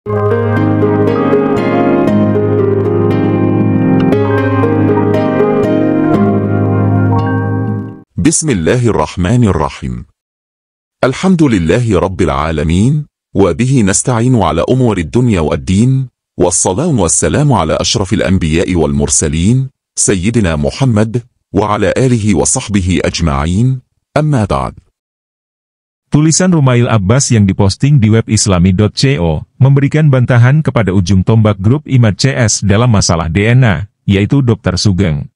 Bismillahirrahmanirrahim. Alhamdulillahi Rabbil Alamin, wa bihi nasta'inu ala umuri dunya wa ad-din, wassalamu wassalamu ala ashrafil anbiya'i wal mursalin, Sayyidina Muhammad, wa ala alihi wa sahbihi ajma'in, amma ba'd. Tulisan Rumail Abbas yang diposting di web islami.co, memberikan bantahan kepada ujung tombak grup Imad CS dalam masalah DNA, yaitu Dr. Sugeng.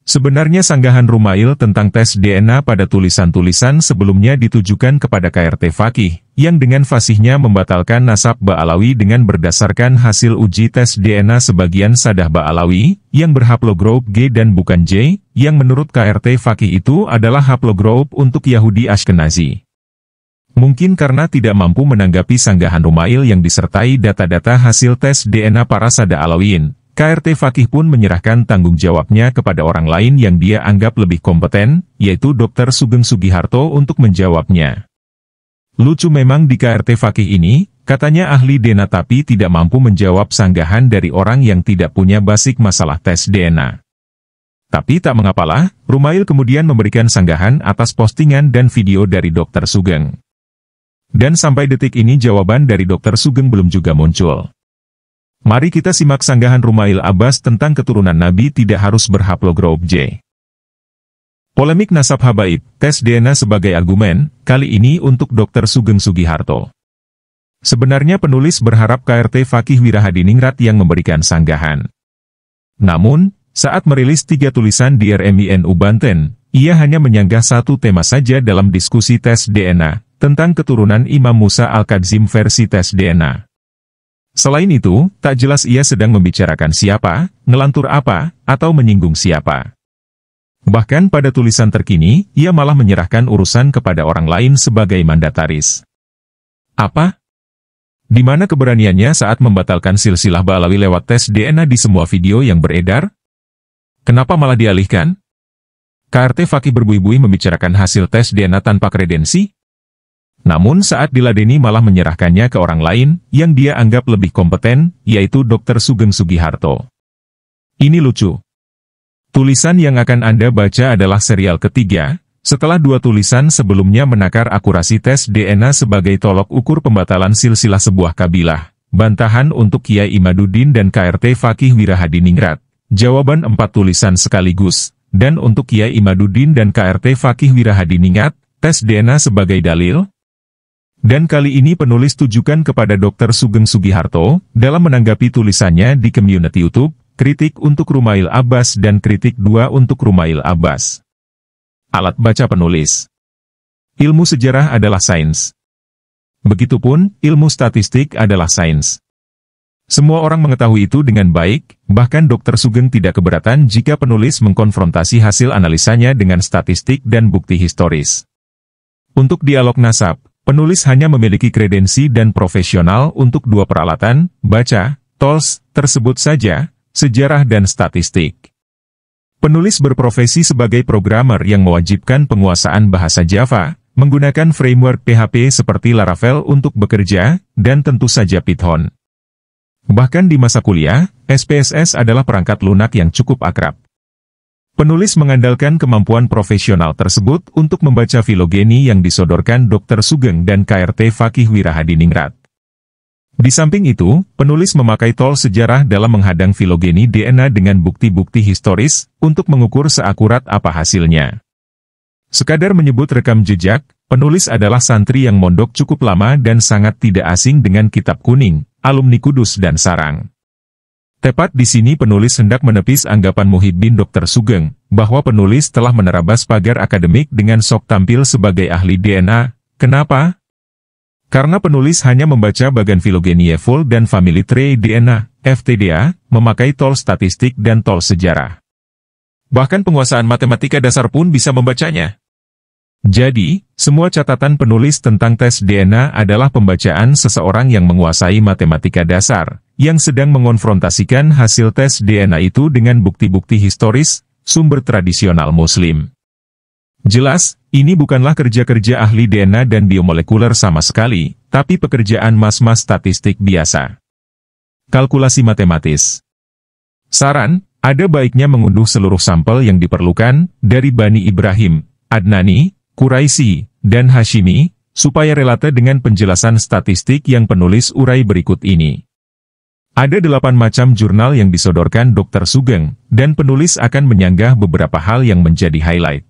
Sebenarnya sanggahan Rumail tentang tes DNA pada tulisan-tulisan sebelumnya ditujukan kepada KRT Fakih, yang dengan fasihnya membatalkan nasab Ba'alawi dengan berdasarkan hasil uji tes DNA sebagian Sadah Ba'alawi, yang berhaplogroup G dan bukan J, yang menurut KRT Fakih itu adalah haplogroup untuk Yahudi Ashkenazi. Mungkin karena tidak mampu menanggapi sanggahan Rumail yang disertai data-data hasil tes DNA para Sadah Alawiyyin, KRT Fakih pun menyerahkan tanggung jawabnya kepada orang lain yang dia anggap lebih kompeten, yaitu Dr. Sugeng Sugiharto untuk menjawabnya. Lucu memang di KRT Fakih ini, katanya ahli DNA tapi tidak mampu menjawab sanggahan dari orang yang tidak punya basic masalah tes DNA. Tapi tak mengapalah, Rumail kemudian memberikan sanggahan atas postingan dan video dari Dr. Sugeng. Dan sampai detik ini jawaban dari Dr. Sugeng belum juga muncul. Mari kita simak sanggahan Rumail Abbas tentang keturunan Nabi tidak harus berhaplogroup J. Polemik nasab habaib, tes DNA sebagai argumen, kali ini untuk Dr. Sugeng Sugiharto. Sebenarnya penulis berharap KRT Fakih Wirahadiningrat yang memberikan sanggahan. Namun, saat merilis 3 tulisan di RMINU Banten, ia hanya menyanggah satu tema saja dalam diskusi tes DNA, tentang keturunan Imam Musa Al-Kadzim versi tes DNA. Selain itu, tak jelas ia sedang membicarakan siapa, ngelantur apa, atau menyinggung siapa. Bahkan pada tulisan terkini, ia malah menyerahkan urusan kepada orang lain sebagai mandataris. Apa? Di mana keberaniannya saat membatalkan silsilah Ba'alawi lewat tes DNA di semua video yang beredar? Kenapa malah dialihkan? KRT Fakih berbuih-buih membicarakan hasil tes DNA tanpa kredensi? Namun saat diladeni malah menyerahkannya ke orang lain, yang dia anggap lebih kompeten, yaitu Dr. Sugeng Sugiharto. Ini lucu. Tulisan yang akan Anda baca adalah serial ketiga, setelah 2 tulisan sebelumnya menakar akurasi tes DNA sebagai tolok ukur pembatalan silsilah sebuah kabilah, bantahan untuk Kiai Imaduddin dan KRT Fakih Wirahadiningrat, jawaban 4 tulisan sekaligus, dan untuk Kiai Imaduddin dan KRT Fakih Wirahadiningrat, tes DNA sebagai dalil. Dan kali ini penulis tujukan kepada Dr. Sugeng Sugiharto, dalam menanggapi tulisannya di community YouTube, kritik untuk Rumail Abbas dan kritik 2 untuk Rumail Abbas. Alat baca penulis. Ilmu sejarah adalah sains. Begitupun, ilmu statistik adalah sains. Semua orang mengetahui itu dengan baik, bahkan Dr. Sugeng tidak keberatan jika penulis mengkonfrontasi hasil analisanya dengan statistik dan bukti historis. Untuk dialog nasab, penulis hanya memiliki kredensi dan profesional untuk 2 peralatan, baca, tools, tersebut saja, sejarah dan statistik. Penulis berprofesi sebagai programmer yang mewajibkan penguasaan bahasa Java, menggunakan framework PHP seperti Laravel untuk bekerja, dan tentu saja Python. Bahkan di masa kuliah, SPSS adalah perangkat lunak yang cukup akrab. Penulis mengandalkan kemampuan profesional tersebut untuk membaca filogeni yang disodorkan Dr. Sugeng dan KRT Fakih Wirahadiningrat. Di samping itu, penulis memakai tool sejarah dalam menghadang filogeni DNA dengan bukti-bukti historis, untuk mengukur seakurat apa hasilnya. Sekadar menyebut rekam jejak, penulis adalah santri yang mondok cukup lama dan sangat tidak asing dengan Kitab Kuning, alumni Kudus dan Sarang. Tepat di sini penulis hendak menepis anggapan Muhyiddin Dr. Sugeng, bahwa penulis telah menerabas pagar akademik dengan sok tampil sebagai ahli DNA. Kenapa? Karena penulis hanya membaca bagan filogenie full dan family tree DNA, FTDA, memakai tool statistik dan tool sejarah. Bahkan penguasaan matematika dasar pun bisa membacanya. Jadi, semua catatan penulis tentang tes DNA adalah pembacaan seseorang yang menguasai matematika dasar, yang sedang mengonfrontasikan hasil tes DNA itu dengan bukti-bukti historis, sumber tradisional Muslim. Jelas, ini bukanlah kerja-kerja ahli DNA dan biomolekuler sama sekali, tapi pekerjaan mas-mas statistik biasa. Kalkulasi matematis. Saran, ada baiknya mengunduh seluruh sampel yang diperlukan dari Bani Ibrahim, Adnani, Quraisy, dan Hashimi, supaya relate dengan penjelasan statistik yang penulis urai berikut ini. Ada 8 macam jurnal yang disodorkan Dr. Sugeng, dan penulis akan menyanggah beberapa hal yang menjadi highlight.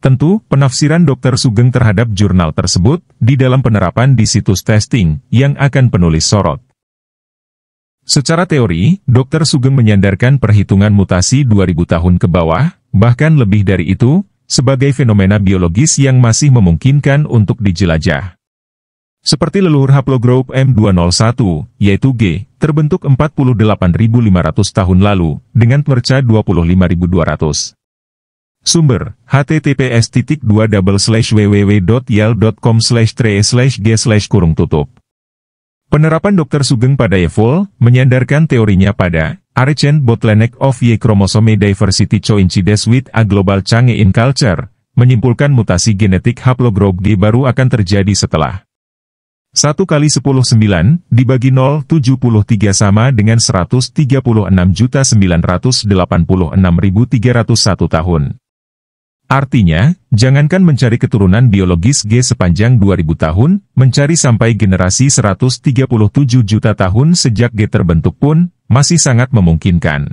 Tentu, penafsiran Dr. Sugeng terhadap jurnal tersebut di dalam penerapan di situs testing yang akan penulis sorot. Secara teori, Dr. Sugeng menyandarkan perhitungan mutasi 2000 tahun ke bawah, bahkan lebih dari itu, sebagai fenomena biologis yang masih memungkinkan untuk dijelajah. Seperti leluhur haplogroup M201, yaitu G, terbentuk 48.500 tahun lalu, dengan merca 25.200. Sumber, https://www.yale.com/3/g/. Penerapan Dr. Sugeng pada Yevol menyandarkan teorinya pada Ancient Bottleneck of Y Chromosome Diversity coincides with a global change in culture, menyimpulkan mutasi genetik haplogroup G baru akan terjadi setelah 1 kali 10⁹ dibagi 0,73 sama dengan 136.986.301 tahun. Artinya, jangankan mencari keturunan biologis G sepanjang 2000 tahun, mencari sampai generasi 137 juta tahun sejak G terbentuk pun, masih sangat memungkinkan.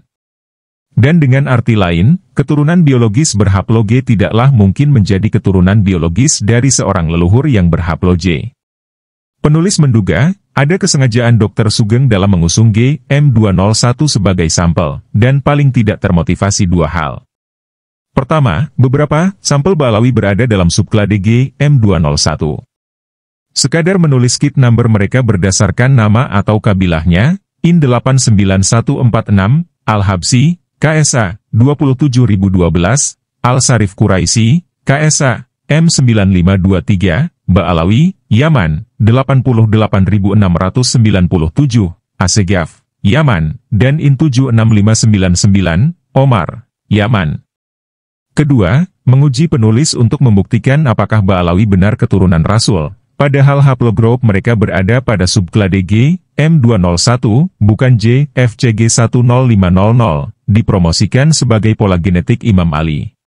Dan dengan arti lain, keturunan biologis berhaplo G tidaklah mungkin menjadi keturunan biologis dari seorang leluhur yang berhaplo J. Penulis menduga, ada kesengajaan Dr. Sugeng dalam mengusung G, M201 sebagai sampel, dan paling tidak termotivasi dua hal. Pertama, beberapa sampel Ba'alawi berada dalam subklade G, M201. Sekadar menulis kit number mereka berdasarkan nama atau kabilahnya, IN 89146, Al-Habsi, KSA, 27012, Al-Sarif Quraisy, KSA, M9523, Ba'alawi, Yaman, 88697, Asegaf, Yaman, dan IN 76599, Omar, Yaman. Kedua, menguji penulis untuk membuktikan apakah Ba'alawi benar keturunan Rasul, padahal haplogroup mereka berada pada subklade G, M201, bukan J, FCG 10500, dipromosikan sebagai pola genetik Imam Ali.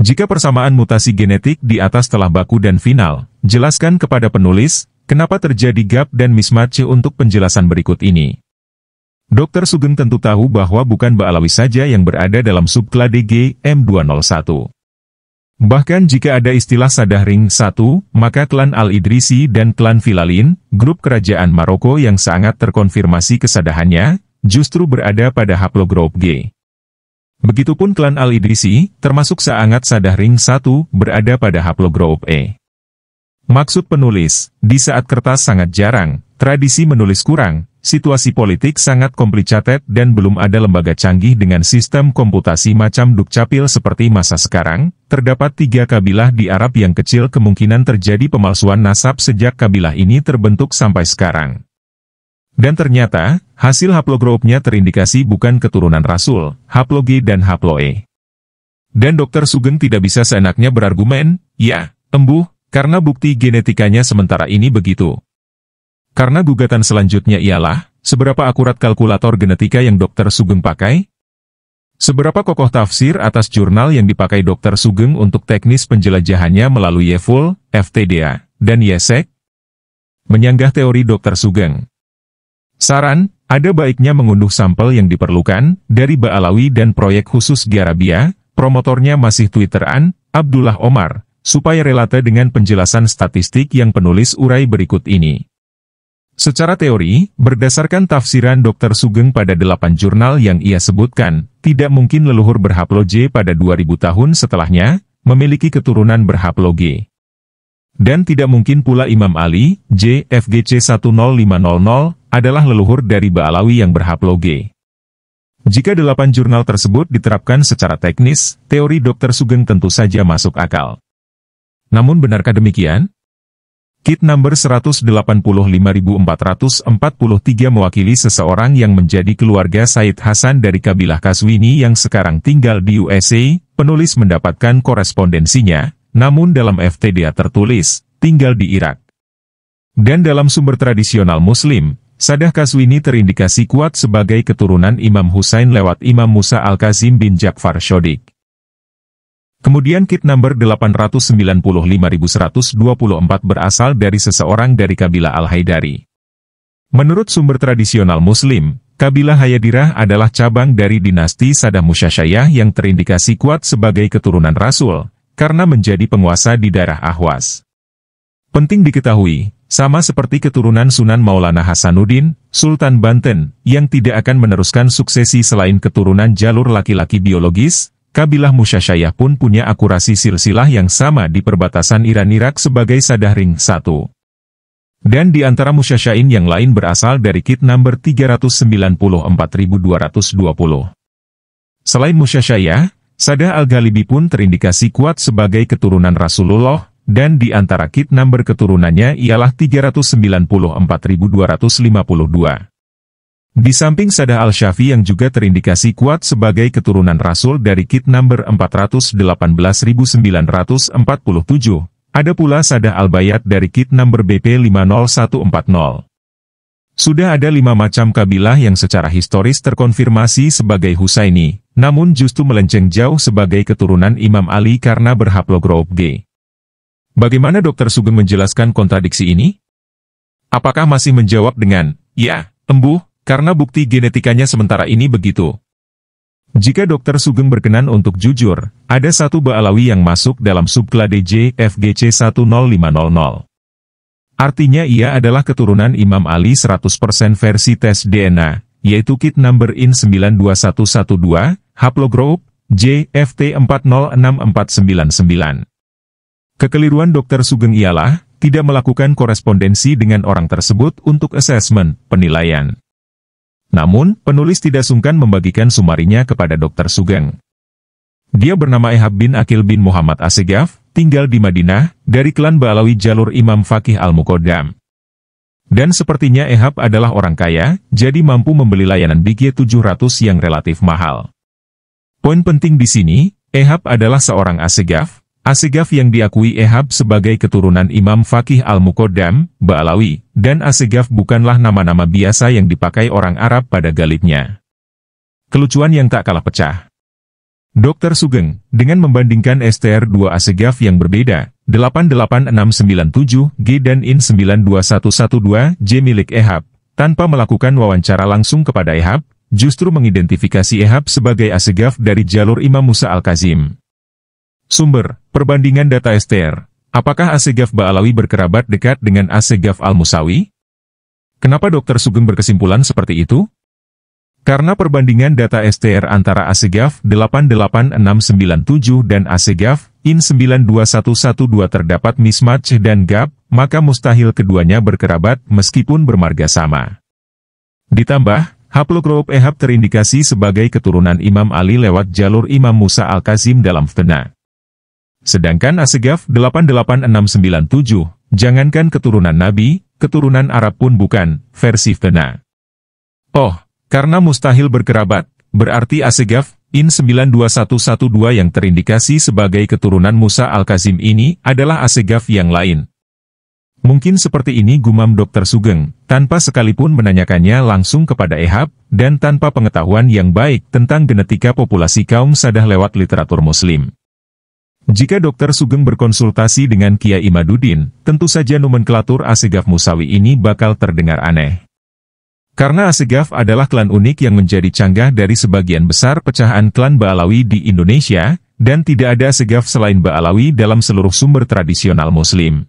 Jika persamaan mutasi genetik di atas telah baku dan final, jelaskan kepada penulis, kenapa terjadi gap dan mismatch untuk penjelasan berikut ini. Dr. Sugeng tentu tahu bahwa bukan Ba'alawi saja yang berada dalam subklade G, M201. Bahkan jika ada istilah Sadahring 1, maka klan Al-Idrisi dan klan Filalin, grup kerajaan Maroko yang sangat terkonfirmasi kesadahannya, justru berada pada haplogroup G. Begitupun klan Al-Idrisi, termasuk sangat Sadahring 1, berada pada haplogroup E. Maksud penulis, di saat kertas sangat jarang, tradisi menulis kurang, situasi politik sangat complicated dan belum ada lembaga canggih dengan sistem komputasi macam Dukcapil seperti masa sekarang, terdapat 3 kabilah di Arab yang kecil kemungkinan terjadi pemalsuan nasab sejak kabilah ini terbentuk sampai sekarang. Dan ternyata, hasil haplogroupnya terindikasi bukan keturunan Rasul, haplo G dan haplo E. Dan Dr. Sugeng tidak bisa seenaknya berargumen, ya, embuh, karena bukti genetikanya sementara ini begitu. Karena gugatan selanjutnya ialah, seberapa akurat kalkulator genetika yang Dr. Sugeng pakai? Seberapa kokoh tafsir atas jurnal yang dipakai Dr. Sugeng untuk teknis penjelajahannya melalui Yevol, FTDA, dan Yesek? Menyanggah teori Dr. Sugeng. Saran, ada baiknya mengunduh sampel yang diperlukan, dari Ba'alawi dan proyek khusus di Arabia, promotornya masih Twitteran, Abdullah Omar, supaya relate dengan penjelasan statistik yang penulis urai berikut ini. Secara teori, berdasarkan tafsiran Dr. Sugeng pada 8 jurnal yang ia sebutkan, tidak mungkin leluhur berhaplo J pada 2000 tahun setelahnya, memiliki keturunan berhaplo G. Dan tidak mungkin pula Imam Ali, J, FGC 10500, adalah leluhur dari Ba'alawi yang berhaplo G. Jika 8 jurnal tersebut diterapkan secara teknis, teori Dr. Sugeng tentu saja masuk akal. Namun benarkah demikian? Kit number 185.443 mewakili seseorang yang menjadi keluarga Said Hasan dari kabilah Kaswini yang sekarang tinggal di USA, penulis mendapatkan korespondensinya, namun dalam FTDA tertulis, tinggal di Irak. Dan dalam sumber tradisional Muslim, Sadah Qazwini terindikasi kuat sebagai keturunan Imam Husain lewat Imam Musa Al-Kazim bin Ja'far Shodiq. Kemudian kit number 895.124 berasal dari seseorang dari kabilah Al-Haidari. Menurut sumber tradisional Muslim, kabilah Hayadirah adalah cabang dari dinasti Sadah Musyasyayah yang terindikasi kuat sebagai keturunan Rasul, karena menjadi penguasa di daerah Ahwas. Penting diketahui, sama seperti keturunan Sunan Maulana Hasanuddin, Sultan Banten, yang tidak akan meneruskan suksesi selain keturunan jalur laki-laki biologis, kabilah Musyasyayah pun punya akurasi silsilah yang sama di perbatasan Iran-Irak sebagai Sadah Ring 1. Dan di antara Musyasyain yang lain berasal dari kit number 394.220. Selain Musyasyayah, Sadah Al-Ghalibi pun terindikasi kuat sebagai keturunan Rasulullah, dan di antara kit number keturunannya ialah 394.252. Di samping Sadah Al-Syafi yang juga terindikasi kuat sebagai keturunan Rasul dari kit number 418.947, ada pula Sadah Al-Bayat dari kit number BP 50140. Sudah ada 5 macam kabilah yang secara historis terkonfirmasi sebagai Husaini, namun justru melenceng jauh sebagai keturunan Imam Ali karena berhaplogroup G. Bagaimana Dr. Sugeng menjelaskan kontradiksi ini? Apakah masih menjawab dengan, ya, embuh, karena bukti genetikanya sementara ini begitu? Jika Dr. Sugeng berkenan untuk jujur, ada satu Ba'alawi yang masuk dalam subklade JFGC 10500. Artinya ia adalah keturunan Imam Ali 100% versi tes DNA, yaitu kit number IN 92112, haplogroup JFT 406499. Kekeliruan Dr. Sugeng ialah tidak melakukan korespondensi dengan orang tersebut untuk asesmen, penilaian. Namun, penulis tidak sungkan membagikan sumarinya kepada Dr. Sugeng. Dia bernama Ehab bin Akil bin Muhammad Assegaf, tinggal di Madinah, dari klan Ba'alawi jalur Imam Faqih Al-Muqaddam. Dan sepertinya Ehab adalah orang kaya, jadi mampu membeli layanan BG 700 yang relatif mahal. Poin penting di sini, Ehab adalah seorang Assegaf, Assegaf yang diakui Ehab sebagai keturunan Imam Faqih Al-Muqaddam, Ba'alawi, dan Assegaf bukanlah nama-nama biasa yang dipakai orang Arab pada galibnya. Kelucuan yang tak kalah pecah. Dr. Sugeng, dengan membandingkan STR2 Assegaf yang berbeda, 88697G dan IN 92112J milik Ehab, tanpa melakukan wawancara langsung kepada Ehab, justru mengidentifikasi Ehab sebagai Assegaf dari jalur Imam Musa Al-Kazim. Sumber, perbandingan data STR. Apakah Assegaf Ba'alawi berkerabat dekat dengan Assegaf Al-Musawi? Kenapa Dr. Sugeng berkesimpulan seperti itu? Karena perbandingan data STR antara Assegaf 88697 dan Assegaf IN 92112 terdapat mismatch dan gap, maka mustahil keduanya berkerabat meskipun bermarga sama. Ditambah, haplogroup Ehab terindikasi sebagai keturunan Imam Ali lewat jalur Imam Musa Al-Kazim dalam Fthana. Sedangkan Assegaf 88697, jangankan keturunan Nabi, keturunan Arab pun bukan, versi Fthana. Oh, karena mustahil berkerabat, berarti Assegaf IN 92112 yang terindikasi sebagai keturunan Musa Al-Kazim ini adalah Assegaf yang lain. Mungkin seperti ini gumam Dr. Sugeng, tanpa sekalipun menanyakannya langsung kepada Ehab, dan tanpa pengetahuan yang baik tentang genetika populasi kaum Sadah lewat literatur Muslim. Jika Dr. Sugeng berkonsultasi dengan Kiai Imaduddin, tentu saja nomenklatur Assegaf Musawi ini bakal terdengar aneh. Karena Assegaf adalah klan unik yang menjadi canggah dari sebagian besar pecahan klan Ba'alawi di Indonesia, dan tidak ada Assegaf selain Ba'alawi dalam seluruh sumber tradisional Muslim.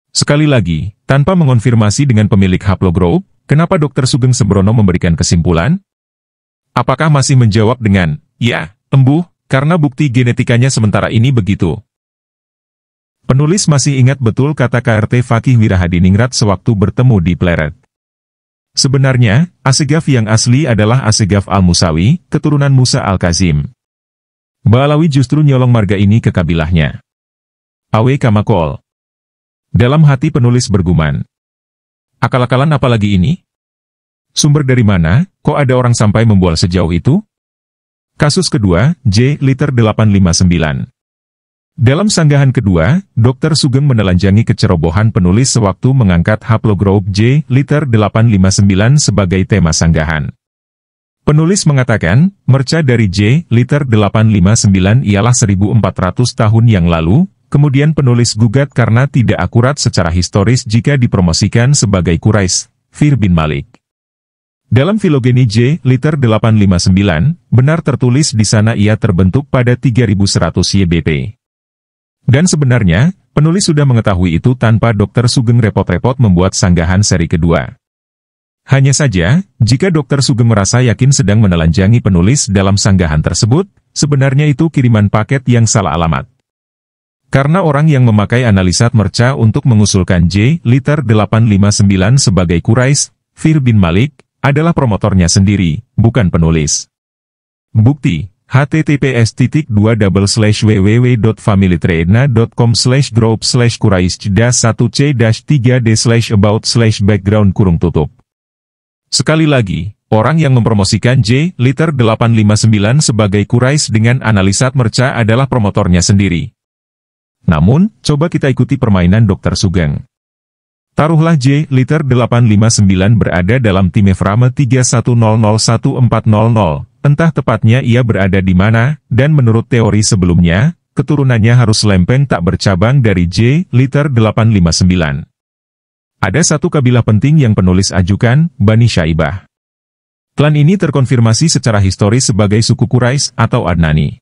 Sekali lagi, tanpa mengonfirmasi dengan pemilik haplogroup, kenapa Dr. Sugeng sembrono memberikan kesimpulan? Apakah masih menjawab dengan, ya, embuh, karena bukti genetikanya sementara ini begitu? Penulis masih ingat betul kata KRT Fakih Wirahadiningrat sewaktu bertemu di Pleret. Sebenarnya, Assegaf yang asli adalah Assegaf Al-Musawi, keturunan Musa Al-Kazim. Ba'alawi justru nyolong marga ini ke kabilahnya. Awe Kamakol. Dalam hati penulis bergumam. Akal-akalan apa lagi ini? Sumber dari mana, kok ada orang sampai membual sejauh itu? Kasus kedua, J. Liter 859. Dalam sanggahan kedua, Dr. Sugeng menelanjangi kecerobohan penulis sewaktu mengangkat haplogroup J liter 859 sebagai tema sanggahan. Penulis mengatakan, merca dari J liter 859 ialah 1400 tahun yang lalu, kemudian penulis gugat karena tidak akurat secara historis jika dipromosikan sebagai Quraisy, Fir bin Malik. Dalam filogeni J liter 859, benar tertulis di sana ia terbentuk pada 3100 YBP. Dan sebenarnya, penulis sudah mengetahui itu tanpa Dr. Sugeng repot-repot membuat sanggahan seri kedua. Hanya saja, jika Dr. Sugeng merasa yakin sedang menelanjangi penulis dalam sanggahan tersebut, sebenarnya itu kiriman paket yang salah alamat. Karena orang yang memakai analisat merca untuk mengusulkan J liter 859 sebagai Quraisy, Fir bin Malik, adalah promotornya sendiri, bukan penulis. Bukti https://www.familytrade.com/group/quraisy-1c-3d/about/background . Sekali lagi, orang yang mempromosikan J liter 859 sebagai Quraisy dengan analisat merca adalah promotornya sendiri. Namun, coba kita ikuti permainan Dr. Sugeng. Taruhlah J liter 859 berada dalam tim Eframe 31001400. Entah tepatnya ia berada di mana, dan menurut teori sebelumnya, keturunannya harus lempeng tak bercabang dari J liter 859. Ada satu kabilah penting yang penulis ajukan, Bani Syaibah. Klan ini terkonfirmasi secara historis sebagai suku Quraisy atau Adnani.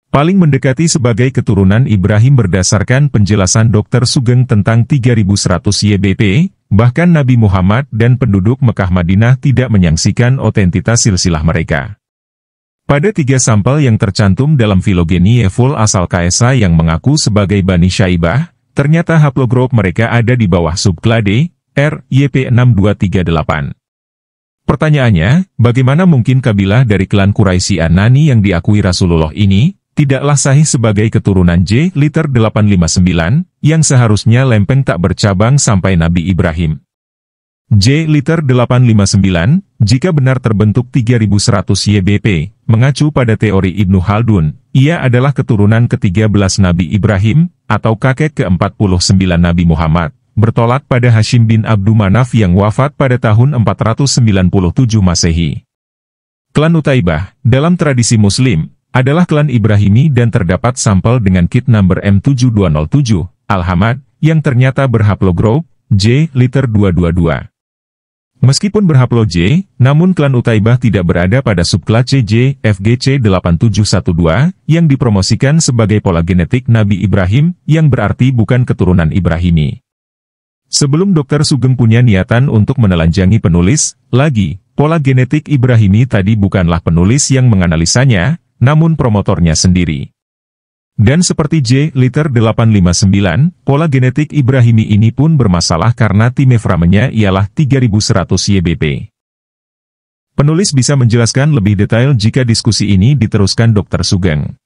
Paling mendekati sebagai keturunan Ibrahim berdasarkan penjelasan Dr. Sugeng tentang 3100 YBP, bahkan Nabi Muhammad dan penduduk Mekah Madinah tidak menyaksikan otentitas silsilah mereka. Pada 3 sampel yang tercantum dalam filogeni Eful asal Kaesa yang mengaku sebagai Bani Syaibah, ternyata haplogroup mereka ada di bawah subklade RYP6238. Pertanyaannya, bagaimana mungkin kabilah dari klan Quraisy An-Nani yang diakui Rasulullah ini tidaklah sahih sebagai keturunan J liter 859, yang seharusnya lempeng tak bercabang sampai Nabi Ibrahim. J liter 859, jika benar terbentuk 3100 YBP, mengacu pada teori Ibnu Khaldun, ia adalah keturunan ke-13 Nabi Ibrahim, atau kakek ke-49 Nabi Muhammad, bertolak pada Hashim bin Abdu Manaf yang wafat pada tahun 497 Masehi. Klan Utaibah, dalam tradisi Muslim, adalah klan Ibrahimi dan terdapat sampel dengan kit number M7207, Al-Hamad, yang ternyata berhaplogroup J liter 222. Meskipun berhaplo J, namun klan Utaibah tidak berada pada subklase J FGC 8712, yang dipromosikan sebagai pola genetik Nabi Ibrahim, yang berarti bukan keturunan Ibrahimi. Sebelum Dr. Sugeng punya niatan untuk menelanjangi penulis, lagi, pola genetik Ibrahimi tadi bukanlah penulis yang menganalisanya, namun promotornya sendiri. Dan seperti J liter 859, pola genetik Ibrahimi ini pun bermasalah karena tim Eframenya ialah 3100 YBP. Penulis bisa menjelaskan lebih detail jika diskusi ini diteruskan Dr. Sugeng.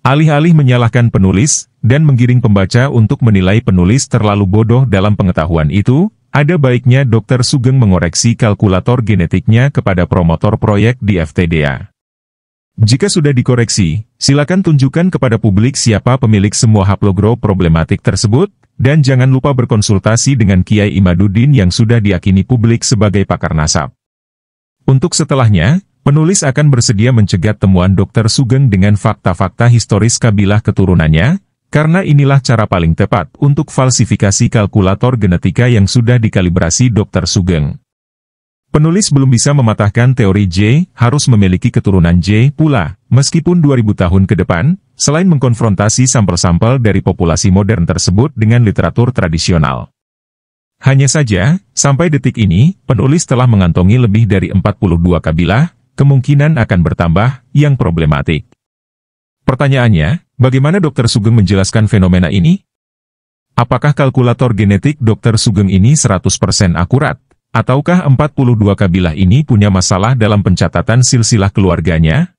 Alih-alih menyalahkan penulis, dan menggiring pembaca untuk menilai penulis terlalu bodoh dalam pengetahuan itu, ada baiknya Dr. Sugeng mengoreksi kalkulator genetiknya kepada promotor proyek di FTDA. Jika sudah dikoreksi, silakan tunjukkan kepada publik siapa pemilik semua haplogroup problematik tersebut, dan jangan lupa berkonsultasi dengan Kiai Imaduddin yang sudah diyakini publik sebagai pakar nasab. Untuk setelahnya, penulis akan bersedia mencegat temuan Dr. Sugeng dengan fakta-fakta historis kabilah keturunannya, karena inilah cara paling tepat untuk falsifikasi kalkulator genetika yang sudah dikalibrasi Dr. Sugeng. Penulis belum bisa mematahkan teori J harus memiliki keturunan J pula, meskipun 2000 tahun ke depan, selain mengkonfrontasi sampel-sampel dari populasi modern tersebut dengan literatur tradisional. Hanya saja, sampai detik ini, penulis telah mengantongi lebih dari 42 kabilah, kemungkinan akan bertambah, yang problematik. Pertanyaannya, bagaimana Dr. Sugeng menjelaskan fenomena ini? Apakah kalkulator genetik Dr. Sugeng ini 100% akurat? Ataukah 42 kabilah ini punya masalah dalam pencatatan silsilah keluarganya?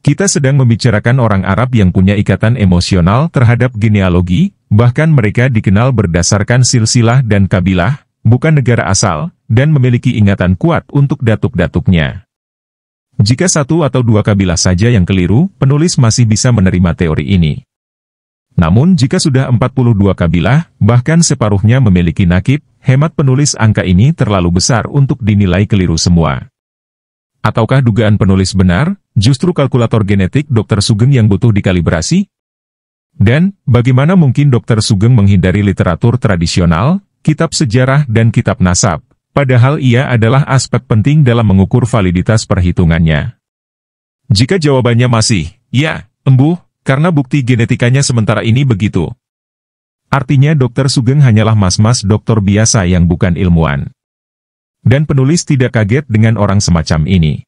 Kita sedang membicarakan orang Arab yang punya ikatan emosional terhadap genealogi, bahkan mereka dikenal berdasarkan silsilah dan kabilah, bukan negara asal, dan memiliki ingatan kuat untuk datuk-datuknya. Jika 1 atau 2 kabilah saja yang keliru, penulis masih bisa menerima teori ini. Namun jika sudah 42 kabilah, bahkan separuhnya memiliki nakib, hemat penulis angka ini terlalu besar untuk dinilai keliru semua. Ataukah dugaan penulis benar, justru kalkulator genetik Dr. Sugeng yang butuh dikalibrasi? Dan, bagaimana mungkin Dr. Sugeng menghindari literatur tradisional, kitab sejarah dan kitab nasab, padahal ia adalah aspek penting dalam mengukur validitas perhitungannya? Jika jawabannya masih, ya, embuh, karena bukti genetikanya sementara ini begitu. Artinya Dr. Sugeng hanyalah mas-mas doktor biasa yang bukan ilmuwan. Dan penulis tidak kaget dengan orang semacam ini.